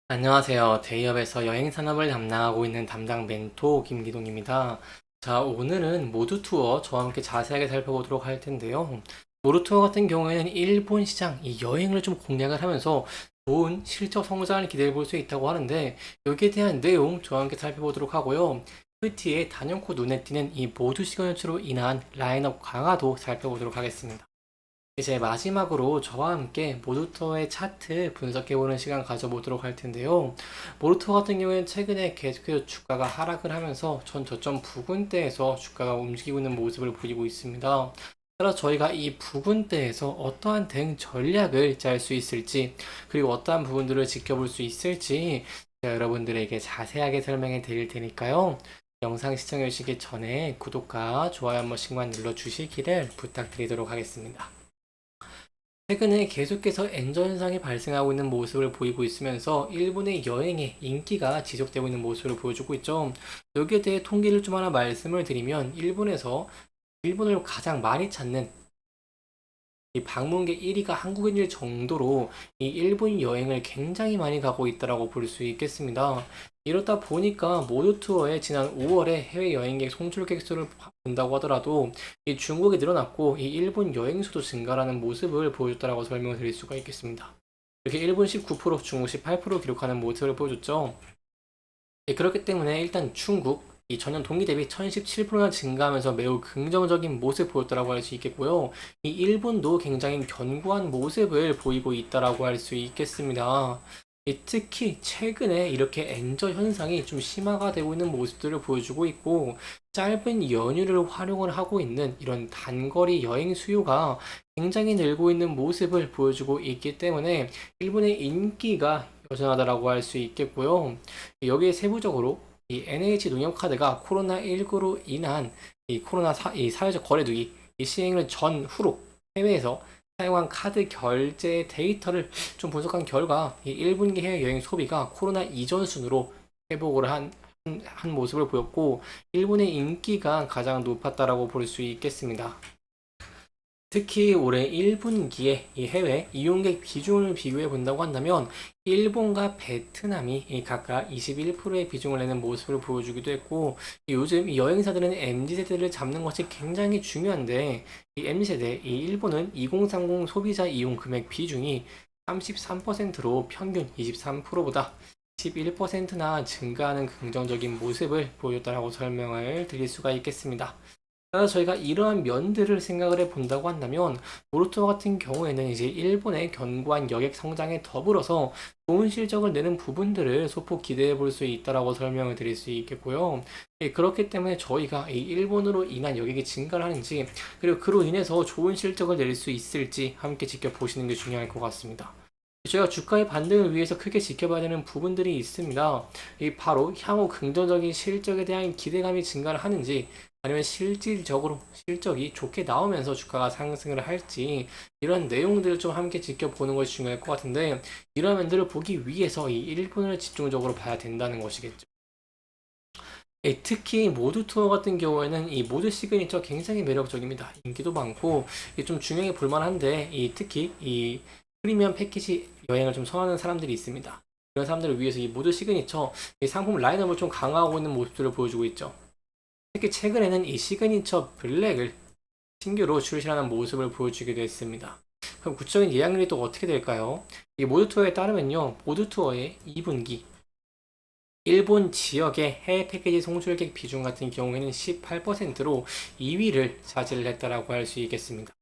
안녕하세요. 대기업에서 여행 산업을 담당하고 있는 담당 멘토 김기동입니다. 자, 오늘은 모두 투어 저와 함께 자세하게 살펴보도록 할 텐데요. 모두 투어 같은 경우에는 일본 시장, 이 여행을 좀 공략을 하면서 좋은 실적 성장을 기대해 볼 수 있다고 하는데, 여기에 대한 내용 저와 함께 살펴보도록 하고요. 그 뒤에 단연코 눈에 띄는 이 모두 시간 연출로 인한 라인업 강화도 살펴보도록 하겠습니다. 이제 마지막으로 저와 함께 모루토의 차트 분석해보는 시간 가져보도록 할 텐데요. 모루토 같은 경우에는 최근에 계속해서 주가가 하락을 하면서 전 저점 부근대에서 주가가 움직이고 있는 모습을 보이고 있습니다. 따라서 저희가 이 부근대에서 어떠한 대응 전략을 짤 수 있을지, 그리고 어떠한 부분들을 지켜볼 수 있을지 제가 여러분들에게 자세하게 설명해 드릴 테니까요. 영상 시청해 주시기 전에 구독과 좋아요 한 번씩만 눌러주시기를 부탁드리도록 하겠습니다. 최근에 계속해서 엔저 현상이 발생하고 있는 모습을 보이고 있으면서 일본의 여행의 인기가 지속되고 있는 모습을 보여주고 있죠. 여기에 대해 통계를 좀 하나 말씀을 드리면 일본에서 일본을 가장 많이 찾는 이 방문객 1위가 한국인일 정도로 이 일본 여행을 굉장히 많이 가고 있다라고 볼 수 있겠습니다. 이렇다 보니까 모두 투어에 지난 5월에 해외 여행객 송출객 수를 본다고 하더라도 이 중국이 늘어났고 이 일본 여행 수도 증가라는 모습을 보여줬다라고 설명을 드릴 수가 있겠습니다. 이렇게 일본 19%, 중국 18% 기록하는 모습을 보여줬죠. 예, 그렇기 때문에 일단 중국 이 전년 동기 대비 1017%나 증가하면서 매우 긍정적인 모습을 보였다라고 할 수 있겠고요. 이 일본도 굉장히 견고한 모습을 보이고 있다라고 할 수 있겠습니다. 특히 최근에 이렇게 엔저 현상이 좀 심화가 되고 있는 모습들을 보여주고 있고 짧은 연휴를 활용을 하고 있는 이런 단거리 여행 수요가 굉장히 늘고 있는 모습을 보여주고 있기 때문에 일본의 인기가 여전하다라고 할 수 있겠고요. 여기에 세부적으로 이 NH 농협카드가 코로나19로 인한 이 사회적 거래두기 이 시행을 전후로 해외에서 사용한 카드 결제 데이터를 좀 분석한 결과 이 1분기 해외여행 소비가 코로나 이전 순으로 회복을 한 모습을 보였고 일본의 인기가 가장 높았다라고 볼 수 있겠습니다. 특히 올해 1분기에 이 해외 이용객 비중을 비교해 본다고 한다면 일본과 베트남이 각각 21%의 비중을 내는 모습을 보여주기도 했고 요즘 이 여행사들은 MZ세대를 잡는 것이 굉장히 중요한데 이 MZ세대 이 일본은 2030 소비자 이용 금액 비중이 33%로 평균 23%보다 11%나 증가하는 긍정적인 모습을 보였다라고 설명을 드릴 수가 있겠습니다. 따라서 저희가 이러한 면들을 생각을 해 본다고 한다면 모루토 같은 경우에는 이제 일본의 견고한 여객 성장에 더불어서 좋은 실적을 내는 부분들을 소폭 기대해 볼 수 있다라고 설명을 드릴 수 있겠고요. 예, 그렇기 때문에 저희가 이 일본으로 인한 여객이 증가를 하는지 그리고 그로 인해서 좋은 실적을 낼 수 있을지 함께 지켜보시는 게 중요할 것 같습니다. 저희가 주가의 반등을 위해서 크게 지켜봐야 되는 부분들이 있습니다. 이 바로 향후 긍정적인 실적에 대한 기대감이 증가를 하는지 아니면 실질적으로 실적이 좋게 나오면서 주가가 상승을 할지 이런 내용들을 좀 함께 지켜보는 것이 중요할 것 같은데 이런 면들을 보기 위해서 이 일본을 집중적으로 봐야 된다는 것이겠죠. 예, 특히 모두 투어 같은 경우에는 이 모두 시그니처 굉장히 매력적입니다. 인기도 많고 좀 중요해 볼 만한데 특히 이 프리미엄 패키지 여행을 좀 선호하는 사람들이 있습니다. 이런 사람들을 위해서 이 모두 시그니처 이 상품 라인업을 좀 강화하고 있는 모습들을 보여주고 있죠. 특히 최근에는 이 시그니처 블랙을 신규로 출시하는 모습을 보여주기도 했습니다. 그럼 구체적인 예약률이 또 어떻게 될까요? 이 모두 투어에 따르면요, 모두 투어의 2분기 일본 지역의 해외 패키지 송출객 비중 같은 경우에는 18%로 2위를 차지를 했다라고 할 수 있겠습니다.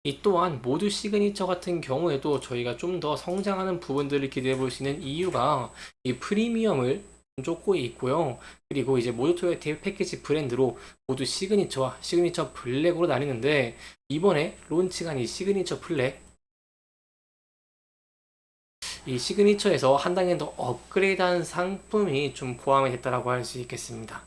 이 또한 모두 시그니처 같은 경우에도 저희가 좀 더 성장하는 부분들을 기대해 볼 수 있는 이유가 이 프리미엄을 쫓고 있고요. 그리고 이제 모두 토요타 패키지 브랜드로 모두 시그니처와 시그니처 블랙으로 나뉘는데 이번에 론치가 이 시그니처 블랙 이 시그니처에서 한 단계 더 업그레이드한 상품이 좀 포함이 됐다라고 할 수 있겠습니다.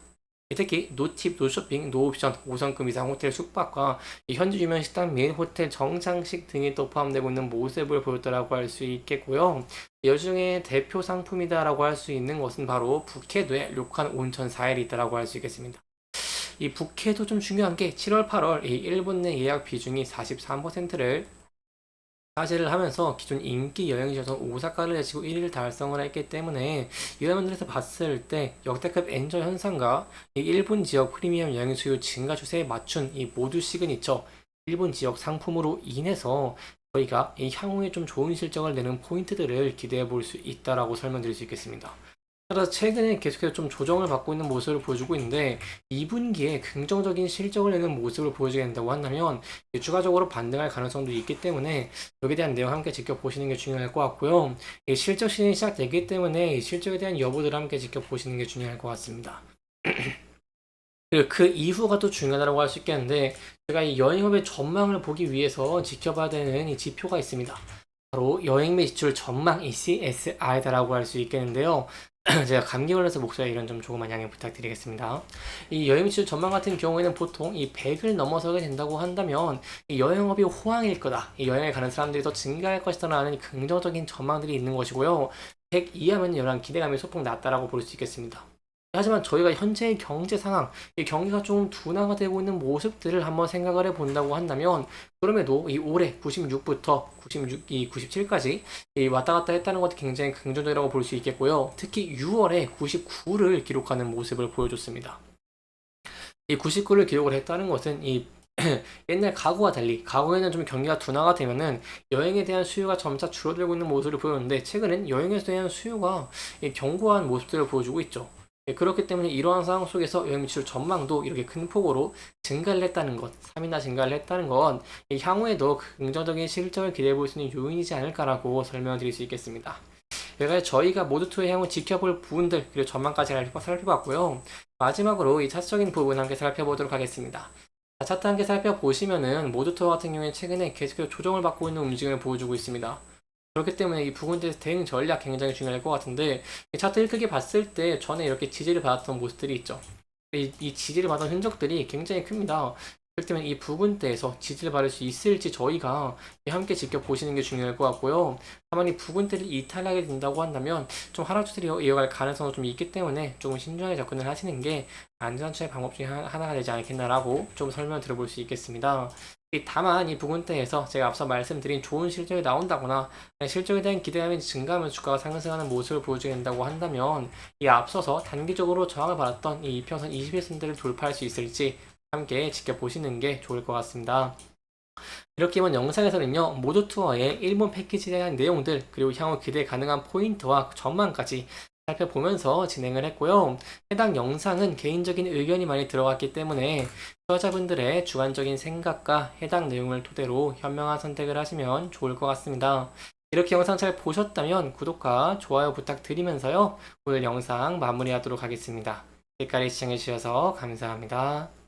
특히 노팁, 노쇼핑, 노옵션, 5성급 이상 호텔 숙박과 현지 유명 식당 및 호텔 정장식 등이 또 포함되고 있는 모습을 보였다라고 할 수 있겠고요. 이 중에 대표 상품이다라고 할 수 있는 것은 바로 북해도의 료칸 온천 4일이 있다라고 할 수 있겠습니다. 이 북해도 좀 중요한 게 7월, 8월 이 일본 내 예약 비중이 43%를 사실을 하면서 기존 인기 여행지였던 오사카를 제치고 1위를 달성을 했기 때문에 이런 면에서 봤을 때 역대급 엔저 현상과 이 일본 지역 프리미엄 여행 수요 증가 추세에 맞춘 이 모두 시그니처 일본 지역 상품으로 인해서 저희가 이 향후에 좀 좋은 실적을 내는 포인트들을 기대해 볼 수 있다라고 설명드릴 수 있겠습니다. 따라서 최근에 계속해서 좀 조정을 받고 있는 모습을 보여주고 있는데 2분기에 긍정적인 실적을 내는 모습을 보여주게 된다고 한다면 추가적으로 반등할 가능성도 있기 때문에 여기에 대한 내용 함께 지켜보시는 게 중요할 것 같고요. 이 실적 시즌이 시작되기 때문에 이 실적에 대한 여부들을 함께 지켜보시는 게 중요할 것 같습니다. 그리고 그 이후가 또 중요하다고 할 수 있겠는데 제가 이 여행업의 전망을 보기 위해서 지켜봐야 되는 이 지표가 있습니다. 바로 여행 매 지출 전망 이 CSR이다라고 할 수 있겠는데요. 제가 감기 걸려서 목소리 이런 점 조금만 양해 부탁드리겠습니다. 이 여행 지출 전망 같은 경우에는 보통 이 100을 넘어서게 된다고 한다면 이 여행업이 호황일 거다. 이 여행에 가는 사람들이 더 증가할 것이다라는 긍정적인 전망들이 있는 것이고요. 100 이하면 이런 기대감이 소폭 낮다라고 볼 수 있겠습니다. 하지만 저희가 현재의 경제 상황, 이 경기가 좀 둔화가 되고 있는 모습들을 한번 생각을 해본다고 한다면, 그럼에도 이 올해 96부터 97까지 왔다 갔다 했다는 것도 굉장히 긍정적이라고 볼 수 있겠고요. 특히 6월에 99를 기록하는 모습을 보여줬습니다. 이 99를 기록을 했다는 것은 이 옛날 가구와 달리 가구에는 좀 경기가 둔화가 되면은 여행에 대한 수요가 점차 줄어들고 있는 모습을 보였는데 최근엔 여행에 대한 수요가 견고한 모습들을 보여주고 있죠. 그렇기 때문에 이러한 상황 속에서 여행 매출 전망도 이렇게 큰 폭으로 증가를 했다는 것, 3이나 증가를 했다는 건 향후에도 긍정적인 실적을 기대해 볼 수 있는 요인이지 않을까라고 설명을 드릴 수 있겠습니다. 그래서 저희가 모두2의 향후 지켜볼 부분들 그리고 전망까지 살펴봤고요. 마지막으로 이 차트적인 부분 함께 살펴보도록 하겠습니다. 차트 함께 살펴보시면은 모두2 같은 경우에 최근에 계속해서 조정을 받고 있는 움직임을 보여주고 있습니다. 그렇기 때문에 이 부분에 대해서 대응 전략 굉장히 중요할 것 같은데 차트를 크게 봤을 때 전에 이렇게 지지를 받았던 모습들이 있죠. 이 지지를 받은 흔적들이 굉장히 큽니다. 그렇기 때문에 이 부분대에서 지지를 받을 수 있을지 저희가 함께 지켜보시는 게 중요할 것 같고요. 다만 이 부분대를 이탈하게 된다고 한다면 좀 하락주들이 이어갈 가능성도 좀 있기 때문에 조금 신중하게 접근을 하시는 게 안전처의 방법 중에 하나가 되지 않겠나라고 좀 설명을 드려볼 수 있겠습니다. 다만 이 부분대에서 제가 앞서 말씀드린 좋은 실적이 나온다거나 실적에 대한 기대감이 증가하면서 주가가 상승하는 모습을 보여주게 된다고 한다면 이 앞서서 단기적으로 저항을 받았던 이 이평선 21선들을 돌파할 수 있을지 함께 지켜보시는 게 좋을 것 같습니다. 이렇게 이번 영상에서는요, 모두 투어의 일본 패키지에 대한 내용들, 그리고 향후 기대 가능한 포인트와 전망까지 살펴보면서 진행을 했고요. 해당 영상은 개인적인 의견이 많이 들어갔기 때문에 투자자분들의 주관적인 생각과 해당 내용을 토대로 현명한 선택을 하시면 좋을 것 같습니다. 이렇게 영상 잘 보셨다면 구독과 좋아요 부탁드리면서요. 오늘 영상 마무리하도록 하겠습니다. 끝까지 시청해주셔서 감사합니다.